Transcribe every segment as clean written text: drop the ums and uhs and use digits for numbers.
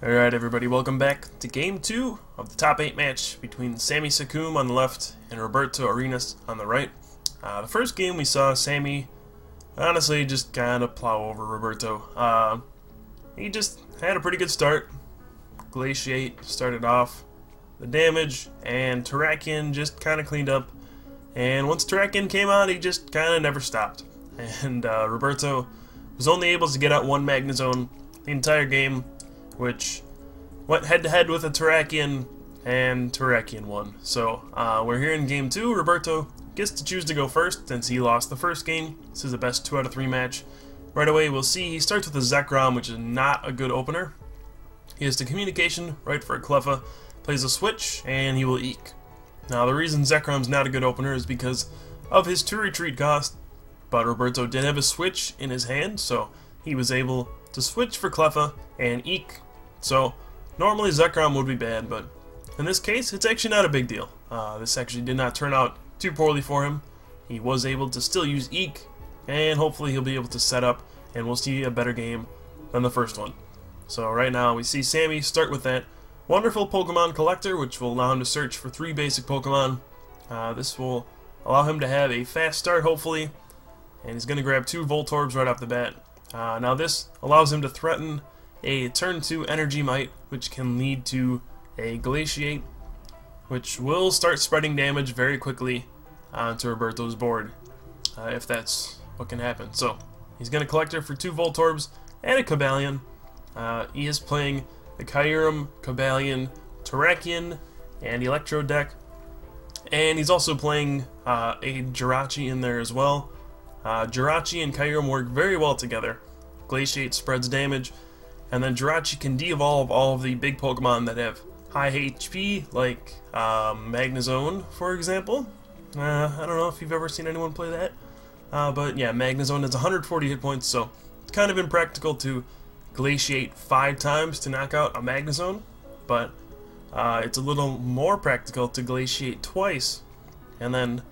Alright everybody, welcome back to Game 2 of the top 8 match between Sami Sekkoum on the left and Roberto Arenas on the right. The first game we saw Sami honestly just kind of plow over Roberto. He just had a pretty good start. Glaciate started off the damage, and Terrakion just kind of cleaned up. And once Terrakion came out, he just kind of never stopped. And Roberto was only able to get out one Magnezone the entire game, which went head-to-head with a Terrakion, and Terrakion won. So we're here in Game 2. Roberto gets to choose to go first since he lost the first game. This is the best 2 out of 3 match. Right away we'll see he starts with a Sekkoum, which is not a good opener. He has the communication right for a Cleffa, plays a switch, and he will Eek. Now the reason Sekkoum's not a good opener is because of his 2 retreat cost, but Roberto did have a switch in his hand, so he was able to switch for Cleffa and Eek. So normally Sekkoum would be bad, but in this case it's actually not a big deal. This actually did not turn out too poorly for him. He was able to still use Eek, and hopefully he'll be able to set up and we'll see a better game than the first one. So right now we see Sami start with that wonderful Pokemon collector, which will allow him to search for 3 basic Pokemon. This will allow him to have a fast start hopefully, and he's going to grab 2 Voltorbs right off the bat. Now this allows him to threaten a turn 2 Energy Might, which can lead to a Glaciate, which will start spreading damage very quickly onto Roberto's board, if that's what can happen. So he's going to collect her for 2 Voltorbs and a Cobalion. He is playing the Kyurem, Cobalion, Terrakion, and Electrode deck, and he's also playing a Jirachi in there as well. Jirachi and Kyurem work very well together. Glaciate spreads damage, and then Jirachi can de-evolve all of the big Pokemon that have high HP, like Magnezone, for example. I don't know if you've ever seen anyone play that, but yeah, Magnezone has 140 hit points, so it's kind of impractical to Glaciate 5 times to knock out a Magnezone, but it's a little more practical to Glaciate twice, and then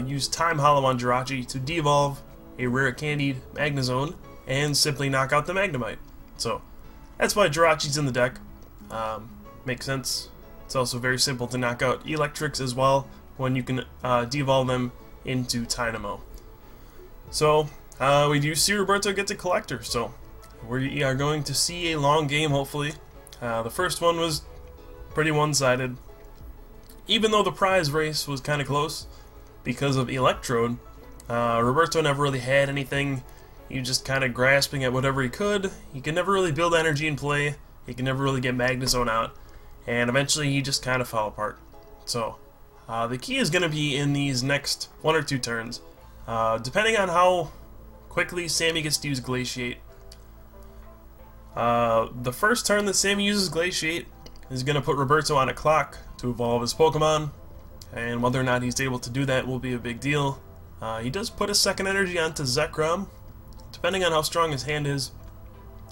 use Time Hollow on Jirachi to de-evolve a rare candied Magnezone and simply knock out the Magnemite. So that's why Jirachi's in the deck. Makes sense. It's also very simple to knock out Eelektrik as well when you can de-evolve them into Tynamo. So we do see Roberto get to Collector, so we are going to see a long game hopefully. The first one was pretty one-sided. Even though the prize race was kind of close because of Electrode, Roberto never really had anything. He was just kind of grasping at whatever he could. He could never really build energy in play. He could never really get Magnezone out. And eventually he just kind of fell apart. So the key is going to be in these next 1 or 2 turns. Depending on how quickly Sami gets to use Glaciate. The first turn that Sami uses Glaciate is going to put Roberto on a clock to evolve his Pokemon. And whether or not he's able to do that will be a big deal. He does put a second energy onto Sekkoum. Depending on how strong his hand is,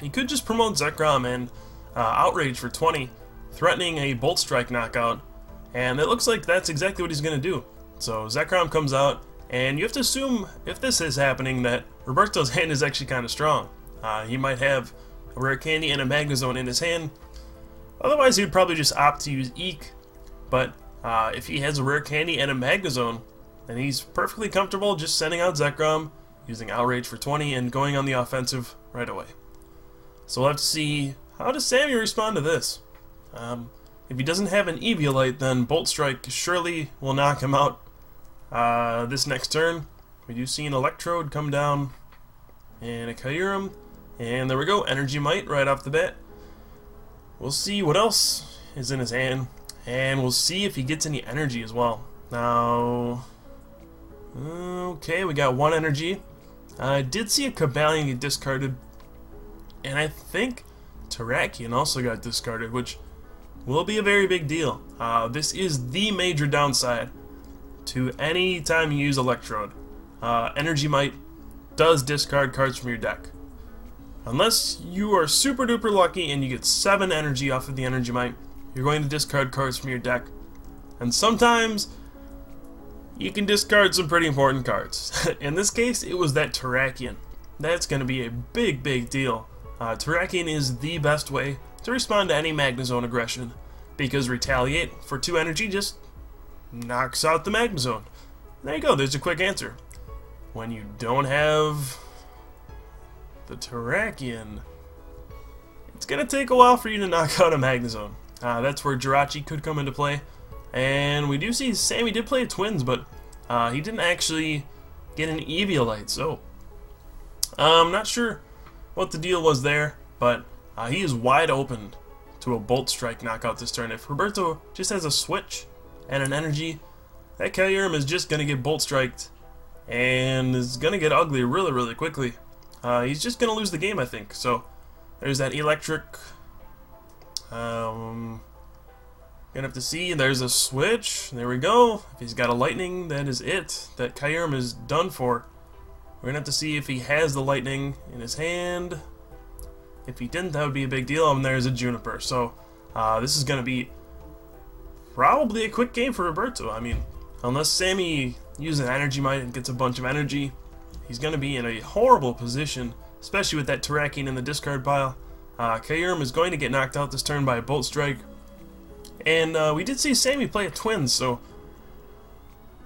he could just promote Sekkoum and Outrage for 20, threatening a Bolt Strike knockout, and it looks like that's exactly what he's going to do. So Sekkoum comes out, and you have to assume, if this is happening, that Roberto's hand is actually kind of strong. He might have a Rare Candy and a Magnezone in his hand. Otherwise, he would probably just opt to use Eek, but if he has a Rare Candy and a Magnezone, then he's perfectly comfortable just sending out Sekkoum, using Outrage for 20, and going on the offensive right away. So we'll have to see, how does Sami respond to this? If he doesn't have an Eviolite, then Bolt Strike surely will knock him out this next turn. We do see an Electrode come down, and a Kyurem, and there we go, Energy Might right off the bat. We'll see what else is in his hand, and we'll see if he gets any energy as well. Now, okay, we got 1 energy. I did see a Cobalion get discarded, and I think Terrakion also got discarded, which will be a very big deal. This is the major downside to any time you use Electrode. Energy Might does discard cards from your deck. Unless you are super duper lucky and you get 7 energy off of the Energy Might, you're going to discard cards from your deck. And sometimes you can discard some pretty important cards. In this case, it was that Terrakion. That's going to be a big deal. Terrakion is the best way to respond to any Magnezone aggression, because Retaliate for 2 energy just knocks out the Magnezone. There you go, there's a quick answer. When you don't have the Terrakion, it's going to take a while for you to knock out a Magnezone. That's where Jirachi could come into play. And we do see Sami did play Twins, but he didn't actually get an Eelektrik, so I'm not sure what the deal was there, but he is wide open to a Bolt Strike knockout this turn. If Roberto just has a switch and an energy, that Kyurem is just going to get Bolt Striked and is going to get ugly really, really quickly. He's just going to lose the game, I think. So there's that Electric. Gonna have to see. There's a switch. There we go. If he's got a lightning, that is it. That Kyurem is done for. We're gonna have to see if he has the lightning in his hand. If he didn't, that would be a big deal. And there's a Juniper. So this is gonna be probably a quick game for Roberto. I mean, unless Sami uses an Energy Might and gets a bunch of energy, he's gonna be in a horrible position, especially with that Terrakion in the discard pile. Kyurem is going to get knocked out this turn by a Bolt Strike. And we did see Sami play a Twins, so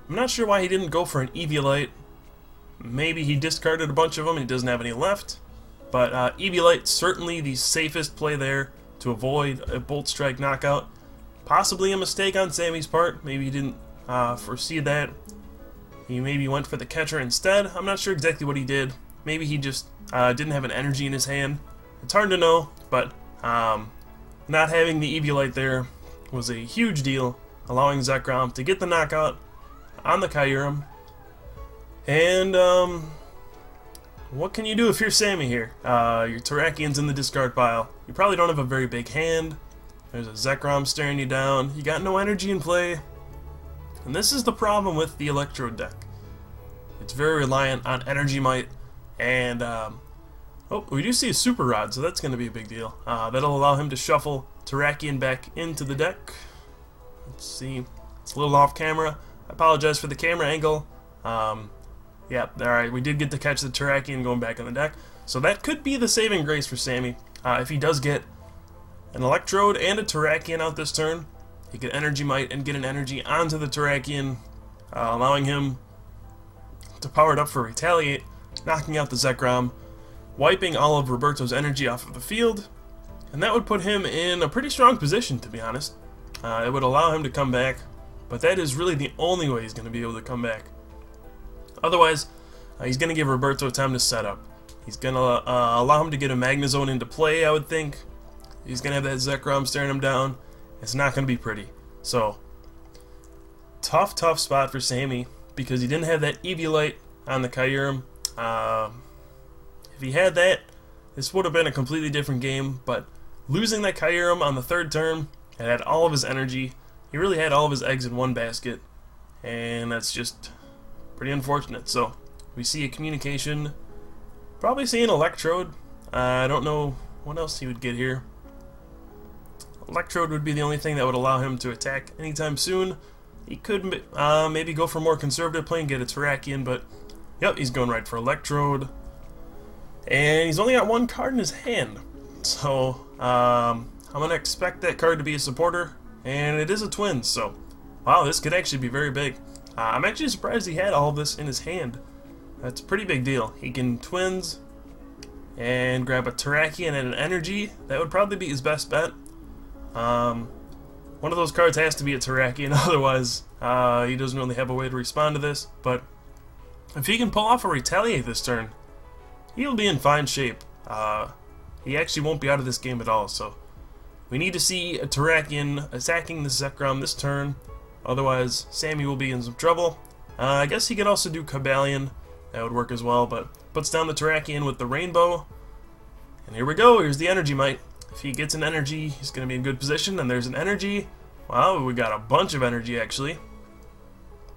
I'm not sure why he didn't go for an Eelektrik. Maybe he discarded a bunch of them and he doesn't have any left. But Eelektrik, certainly the safest play there to avoid a Bolt Strike knockout. Possibly a mistake on Sami's part. Maybe he didn't foresee that. He maybe went for the catcher instead. I'm not sure exactly what he did. Maybe he just didn't have an energy in his hand. It's hard to know, but not having the Eelektrik there was a huge deal, allowing Sekkoum to get the knockout on the Kyurem. And what can you do if you're Sami here? Your Terrakion's in the discard pile. You probably don't have a very big hand. There's a Sekkoum staring you down. You got no energy in play. And this is the problem with the Electrode deck. It's very reliant on Energy Might. And oh, we do see a Super Rod, so that's going to be a big deal. That'll allow him to shuffle Terrakion back into the deck. Let's see. It's a little off camera. I apologize for the camera angle. Yeah, alright, we did get to catch the Terrakion going back in the deck. So that could be the saving grace for Sami. If he does get an Electrode and a Terrakion out this turn, he can Energy Might and get an energy onto the Terrakion, allowing him to power it up for Retaliate, knocking out the Sekkoum, wiping all of Roberto's energy off of the field, and that would put him in a pretty strong position, to be honest. It would allow him to come back, but that is really the only way he's going to be able to come back. Otherwise, he's going to give Roberto time to set up. He's going to allow him to get a Magnezone into play, I would think. He's going to have that Sekkoum staring him down. It's not going to be pretty. So, tough spot for Sami, because he didn't have that Eelektrik on the Kyurem. If he had that, this would have been a completely different game, but losing that Kyurem on the third turn, it had all of his energy. He really had all of his eggs in one basket, and that's just pretty unfortunate. So, we see a communication, probably see an Electrode. I don't know what else he would get here. Electrode would be the only thing that would allow him to attack anytime soon. He could maybe go for more conservative play and get a Terrakion, but yep, he's going right for Electrode. And he's only got one card in his hand. So, I'm going to expect that card to be a supporter. And it is a Twins, so wow, this could actually be very big. I'm actually surprised he had all of this in his hand. That's a pretty big deal. He can Twins and grab a Terrakion and an energy. That would probably be his best bet. One of those cards has to be a Terrakion, otherwise he doesn't really have a way to respond to this. But if he can pull off a Retaliate this turn, he'll be in fine shape. He actually won't be out of this game at all, so we need to see a Terrakion attacking the Sekkoum this turn, otherwise Sami will be in some trouble. I guess he could also do Cobalion, that would work as well, but puts down the Terrakion with the Rainbow. And here we go, here's the Energy Might. If he gets an energy, he's going to be in good position, and there's an energy. Wow, we got a bunch of energy actually.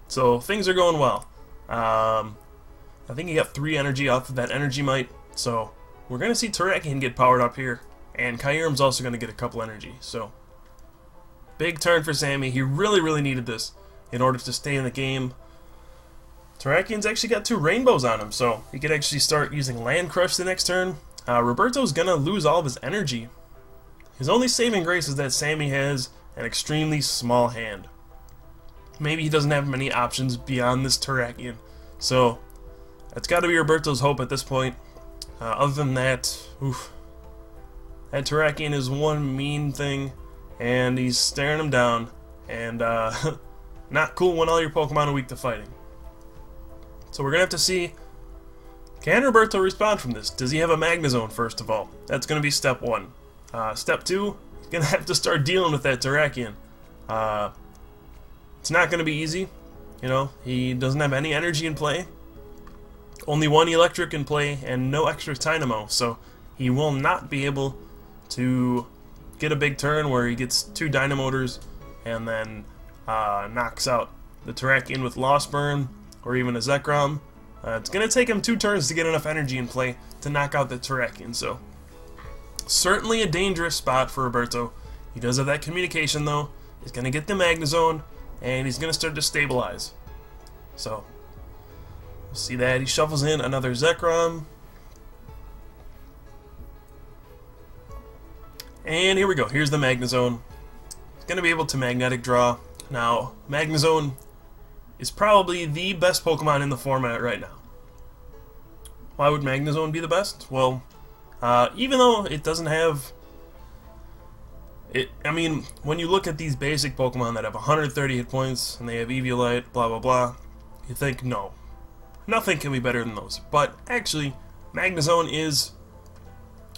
So things are going well. I think he got 3 energy off of that Energy Might, so we're going to see Terrakion get powered up here, and Kyurem's also going to get a couple energy. So big turn for Sami. He really needed this in order to stay in the game. Terrakion's actually got 2 rainbows on him, so he could actually start using Land Crush the next turn. Roberto's going to lose all of his energy. His only saving grace is that Sami has an extremely small hand. Maybe he doesn't have many options beyond this Terrakion. So, that's got to be Roberto's hope at this point. Other than that, oof. That Terrakion is one mean thing, and he's staring him down, and not cool when all your Pokemon are weak to fighting. So we're going to have to see, can Roberto respond from this? Does he have a Magnezone, first of all? That's going to be step one. Step two, he's going to have to start dealing with that Terrakion. It's not going to be easy. You know, he doesn't have any energy in play. Only one Electric in play and no extra Dynamo, so he will not be able to get a big turn where he gets 2 Dynamotors and then knocks out the Terrakion with Lost Burn or even a Zekrom. It's going to take him 2 turns to get enough energy in play to knock out the Terrakion, so certainly a dangerous spot for Roberto. He does have that communication though. He's going to get the Magnezone and he's going to start to stabilize. So, we'll see that. He shuffles in another Zekrom. And here we go. Here's the Magnezone. He's going to be able to Magnetic Draw. Now, Magnezone is probably the best Pokemon in the format right now. Why would Magnezone be the best? Well, even though it doesn't have... I mean, when you look at these basic Pokemon that have 130 hit points, and they have Eviolite, blah blah blah, you think, no. Nothing can be better than those. But, actually, Magnezone is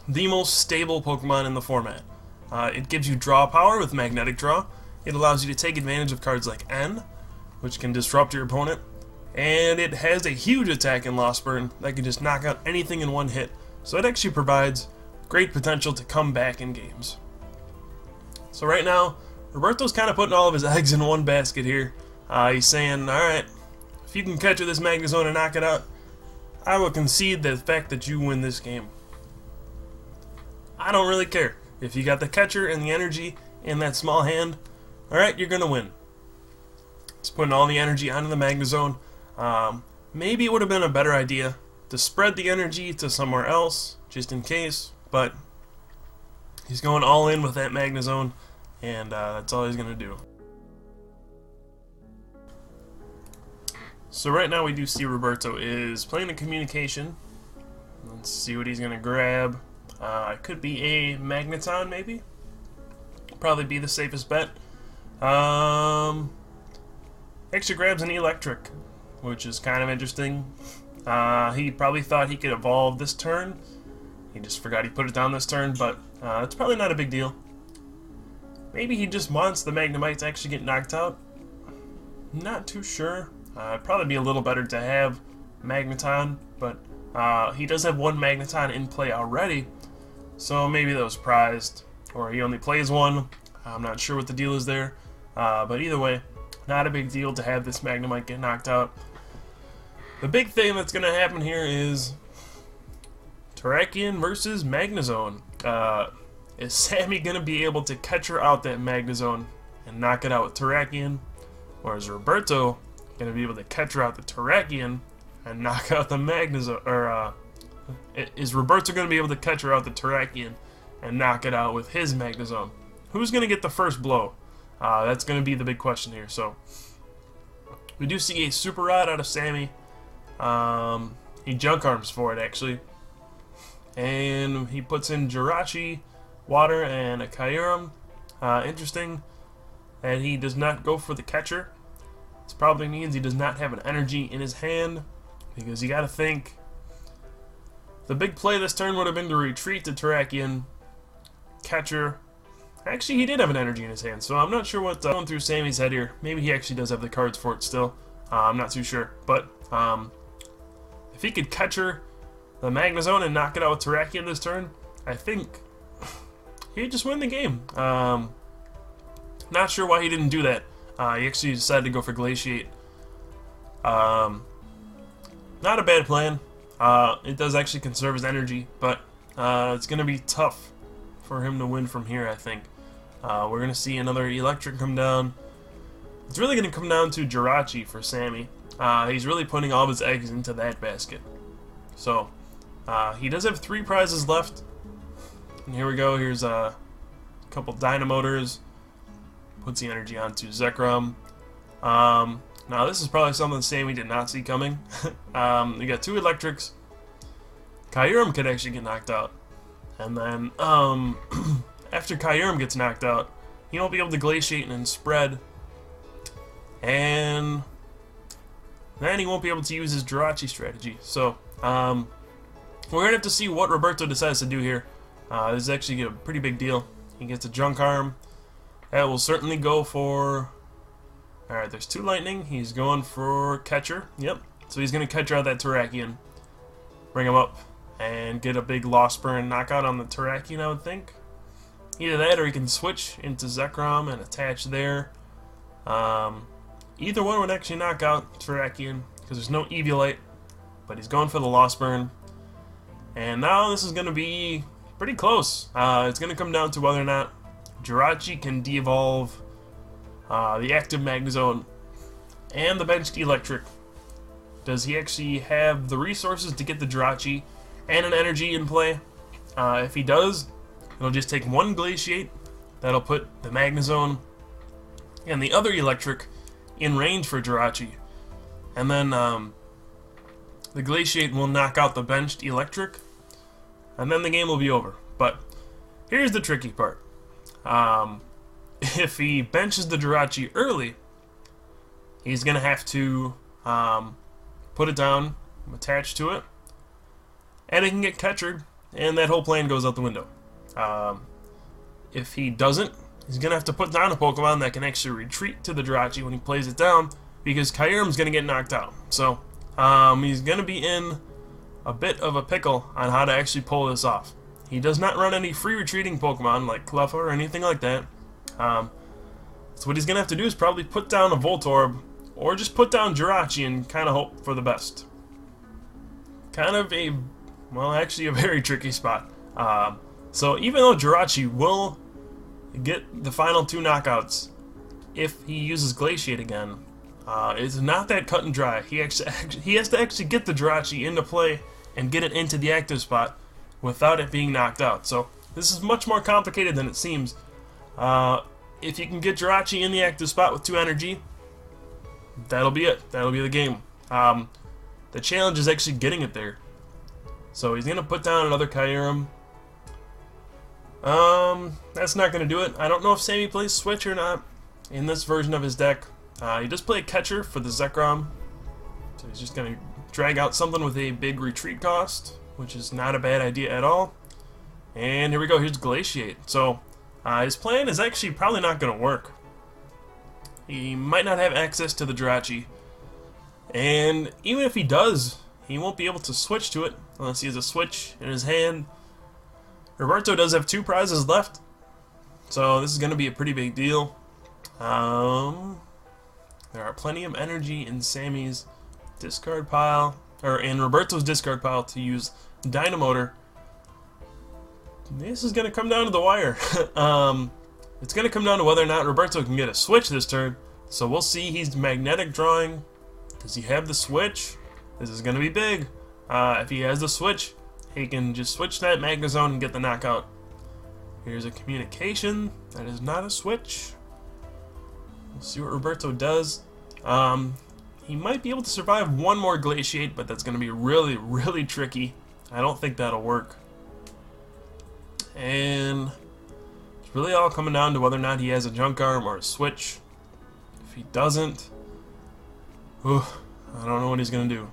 the most stable Pokemon in the format. It gives you draw power with Magnetic Draw. It allows you to take advantage of cards like N, which can disrupt your opponent. And it has a huge attack in Lost Burn that can just knock out anything in one hit. So it actually provides great potential to come back in games. So right now, Roberto's kind of putting all of his eggs in one basket here. He's saying, alright, if you can catch with this Magnezone and knock it out, I will concede the fact that you win this game. I don't really care. If you got the catcher and the energy in that small hand, alright, you're going to win. He's putting all the energy onto the Magnezone. Maybe it would have been a better idea to spread the energy to somewhere else, just in case, but he's going all in with that Magnezone, and that's all he's going to do. So right now we do see Roberto is playing the communication. Let's see what he's going to grab. It could be a Magnezone, maybe. Probably be the safest bet. Actually grabs an Eelektrik, which is kind of interesting. He probably thought he could evolve this turn. He just forgot he put it down this turn, but it's probably not a big deal. Maybe he just wants the Magnemite to actually get knocked out. Not too sure. It'd probably be a little better to have Magnezone, but he does have one Magnezone in play already, so maybe that was prized, or he only plays one. I'm not sure what the deal is there, but either way, not a big deal to have this Magnemite get knocked out. The big thing that's going to happen here is Terrakion versus Magnezone. Is Sami going to be able to catch her out that Magnezone and knock it out with Terrakion? Or is Roberto going to be able to catch her out the Terrakion and knock out the Magnezone? Or is Roberto going to be able to catch her out the Terrakion and knock it out with his Magnezone? Who's going to get the first blow? That's going to be the big question here. So we do see a Super Rod out of Sami. He junk arms for it actually, and he puts in Jirachi, Water, and a Kyurem. Interesting that he does not go for the catcher. This probably means he does not have an energy in his hand, because you got to think the big play this turn would have been to retreat to Terrakion. Catcher. Actually, he did have an energy in his hand, so I'm not sure what's going through Sami's head here. Maybe he actually does have the cards for it still. I'm not too sure. But if he could catch her, the Magnezone, and knock it out with Terrakion this turn, I think he'd just win the game. Not sure why he didn't do that. He actually decided to go for Glaciate. Not a bad plan. It does actually conserve his energy, but it's going to be tough for him to win from here, I think. We're going to see another Electric come down. It's really going to come down to Jirachi for Sami. He's really putting all of his eggs into that basket. So, he does have 3 prizes left. And here we go. Here's couple Dynamotors. Puts the energy onto Sekkoum. Now this is probably something Sami did not see coming. We got 2 Eelektriks. Kyurem could actually get knocked out. And then, after Kyurem gets knocked out, he won't be able to glaciate and spread. And then he won't be able to use his Jirachi strategy. So, we're going to have to see what Roberto decides to do here. This is actually a pretty big deal. He gets a Junk Arm. That will certainly go for... Alright, there's 2 Lightning. He's going for Catcher. Yep. So he's going to Catcher out that Terrakion. Bring him up. And get a big Lost Burn knockout on the Terrakion, I would think. Either that, or he can switch into Sekkoum and attach there. Either one would actually knock out Terrakion, because there's no Eviolite. But he's going for the Lost Burn. And now this is going to be pretty close. It's going to come down to whether or not Jirachi can de-evolve the active Magnezone and the benched Eelektrik. Does he actually have the resources to get the Jirachi and an energy in play? If he does, it'll just take 1 Glaciate. That'll put the Magnezone and the other Eelektrik in range for Jirachi. And then the Glaciate will knock out the benched Eelektrik. And then the game will be over. But here's the tricky part. If he benches the Jirachi early, he's going to have to put it down, attach to it, and it can get catchered, and that whole plan goes out the window. If he doesn't, he's going to have to put down a Pokemon that can actually retreat to the Jirachi when he plays it down, because Kyurem's going to get knocked out. So he's going to be in a bit of a pickle on how to actually pull this off. He does not run any free retreating Pokemon like Cleffa or anything like that. So what he's going to have to do is probably put down a Voltorb, or just put down Jirachi and kind of hope for the best. Kind of a, well, actually a very tricky spot. So even though Jirachi will get the final 2 knockouts, if he uses Glaciate again, it's not that cut and dry. He has to actually get the Jirachi into play and get it into the active spot without it being knocked out. So this is much more complicated than it seems. If you can get Jirachi in the active spot with 2 energy, that'll be it. That'll be the game. The challenge is actually getting it there. So he's going to put down another Kyurem. That's not going to do it. I don't know if Sami plays Switch or not in this version of his deck. He does play a Catcher for the Sekkoum. So he's just going to drag out something with a big retreat cost, which is not a bad idea at all. And here we go. Here's Glaciate. So his plan is actually probably not going to work. He might not have access to the Jirachi. And even if he does, he won't be able to switch to it unless he has a switch in his hand. Roberto does have 2 prizes left, so this is going to be a pretty big deal. There are plenty of energy in Sami's discard pile, or in Roberto's discard pile to use Dynamotor. This is going to come down to the wire. It's going to come down to whether or not Roberto can get a switch this turn. So we'll see. He's magnetic drawing. Does he have the switch? This is going to be big. If he has the switch, he can just switch that Magnezone and get the knockout. Here's a communication. That is not a switch. We'll see what Roberto does. He might be able to survive 1 more Glaciate, but that's going to be really, really tricky. I don't think that'll work. And it's really all coming down to whether or not he has a Junk Arm or a switch. If he doesn't, I don't know what he's going to do.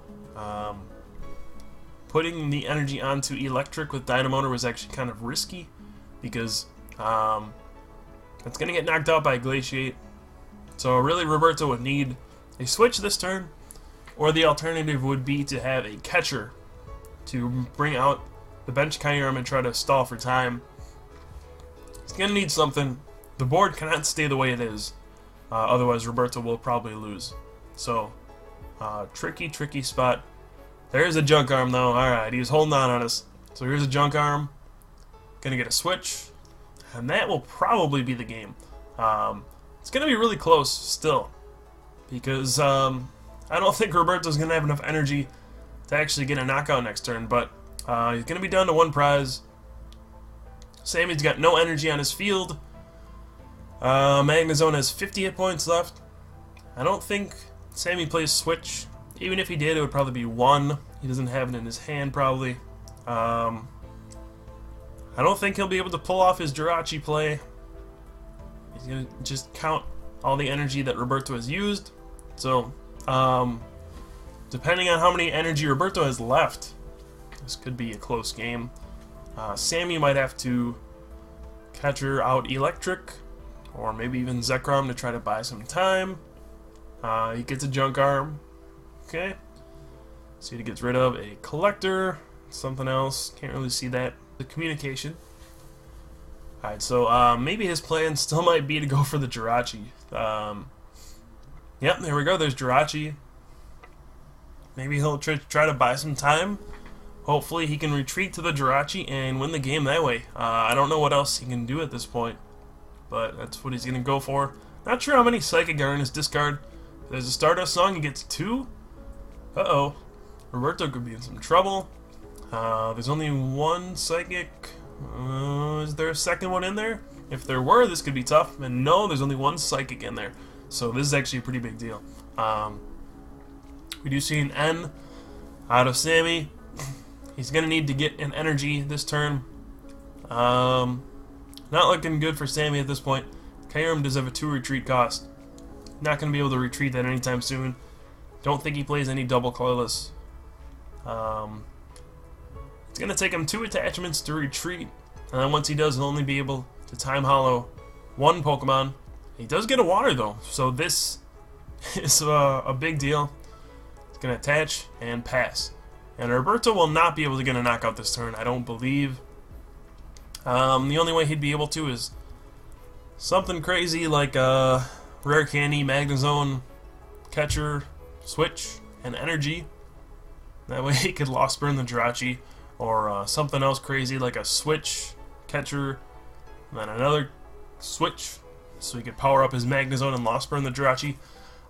Putting the energy onto Eelektrik with Dynamotor was actually kind of risky, because it's going to get knocked out by Glaciate. So really Roberto would need a switch this turn, or the alternative would be to have a Catcher to bring out the bench Kyurem and try to stall for time. He's going to need something. The board cannot stay the way it is, otherwise Roberto will probably lose. So, tricky, tricky spot. There's a Junk Arm though. Alright, he was holding on us. So here's a Junk Arm. Gonna get a switch, and that will probably be the game. It's gonna be really close still, because I don't think Roberto's gonna have enough energy to actually get a knockout next turn, but he's gonna be down to 1 prize. Sami's got no energy on his field, Magnezone has 50 hit points left. I don't think Sami plays Switch. Even if he did, it would probably be 1. He doesn't have it in his hand, probably. I don't think he'll be able to pull off his Jirachi play. He's going to just count all the energy that Roberto has used. So, depending on how many energy Roberto has left, this could be a close game. Sami might have to catcher out Eelektrik, or maybe even Sekkoum to try to buy some time. He gets a junk arm. Okay. So he gets rid of a collector, something else. Can't really see that. The communication. Alright, so maybe his plan still might be to go for the Jirachi. Yep, there we go. There's Jirachi. Maybe he'll try to buy some time. Hopefully he can retreat to the Jirachi and win the game that way. I don't know what else he can do at this point, but that's what he's going to go for. Not sure how many Psychic are in his discard. If there's a Stardust Song, he gets 2. Uh-oh. Roberto could be in some trouble. There's only 1 Psychic. Is there a second one in there? If there were, this could be tough. And no, there's only 1 Psychic in there. So this is actually a pretty big deal. We do see an N out of Sami. He's going to need to get an energy this turn. Not looking good for Sami at this point. Kyurem does have a 2 retreat cost. Not going to be able to retreat that anytime soon. Don't think he plays any double colorless. It's going to take him 2 attachments to retreat. And then once he does, he'll only be able to time hollow 1 Pokemon. He does get a water though, so this is a big deal. He's going to attach and pass. And Roberto will not be able to get a knockout this turn, I don't believe. The only way he'd be able to is something crazy like Rare Candy, Magnezone, Catcher, Switch, and Energy. That way he could Lost Burn the Jirachi, or something else crazy like a Switch, Catcher, and then another Switch, so he could power up his Magnezone and Lost Burn the Jirachi.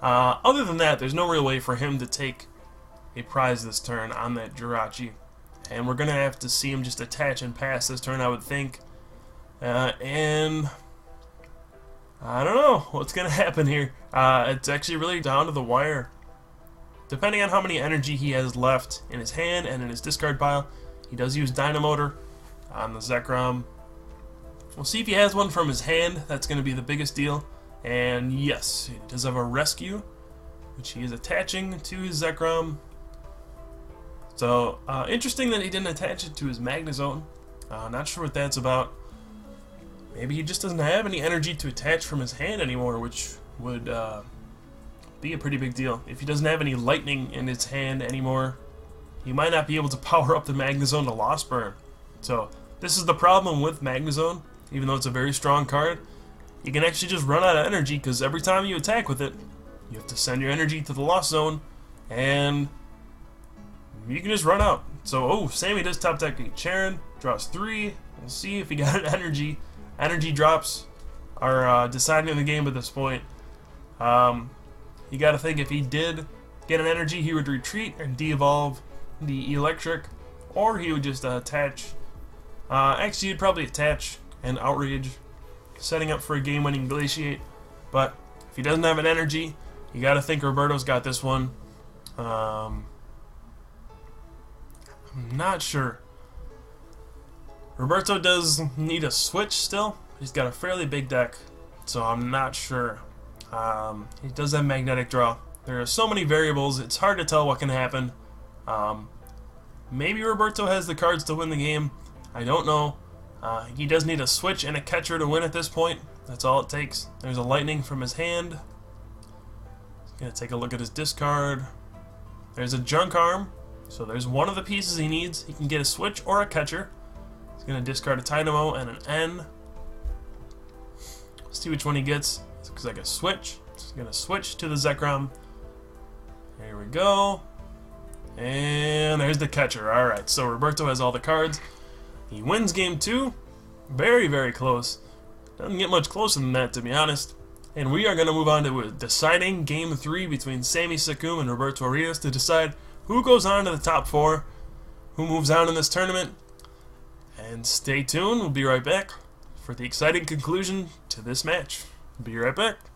Other than that, there's no real way for him to take a prize this turn on that Jirachi. And we're going to have to see him just attach and pass this turn, I would think. And I don't know what's going to happen here. It's actually really down to the wire. Depending on how many energy he has left in his hand and in his discard pile, he does use Dynamotor on the Sekkoum. We'll see if he has one from his hand. That's going to be the biggest deal. And yes, he does have a Rescue, which he is attaching to his Sekkoum. So, interesting that he didn't attach it to his Magnezone. Not sure what that's about. Maybe he just doesn't have any energy to attach from his hand anymore, which would be a pretty big deal. If he doesn't have any lightning in his hand anymore, he might not be able to power up the Magnezone to Lost Burn. So, this is the problem with Magnezone. Even though it's a very strong card, you can actually just run out of energy, because every time you attack with it, you have to send your energy to the Lost Zone, and you can just run out. So, oh, Sami does top deck Kyurem, draws 3. We'll see if he got an energy. Energy drops are deciding the game at this point. You got to think if he did get an energy, he would retreat and de-evolve the Eelektrik, or he would just attach. Actually, he'd probably attach and Outrage, setting up for a game-winning Glaciate. But if he doesn't have an energy, you got to think Roberto's got this one. I'm not sure. Roberto does need a switch still. He's got a fairly big deck, so I'm not sure. He does have Magnetic Draw. There are so many variables, it's hard to tell what can happen. Maybe Roberto has the cards to win the game. I don't know. He does need a switch and a catcher to win at this point. That's all it takes. There's a lightning from his hand. He's going to take a look at his discard. There's a junk arm. So there's one of the pieces he needs. He can get a switch or a catcher. He's going to discard a Dynamo and an N. Let's see which one he gets. It looks like a switch. He's going to switch to the Sekkoum. There we go. And there's the catcher. Alright, so Roberto has all the cards. He wins game 2. Very, very close. Doesn't get much closer than that, to be honest. And we are going to move on to a deciding game 3 between Sami Sekkoum and Roberto Arenas to decide who goes on to the top 4, who moves on in this tournament. And stay tuned, we'll be right back for the exciting conclusion to this match. Be right back.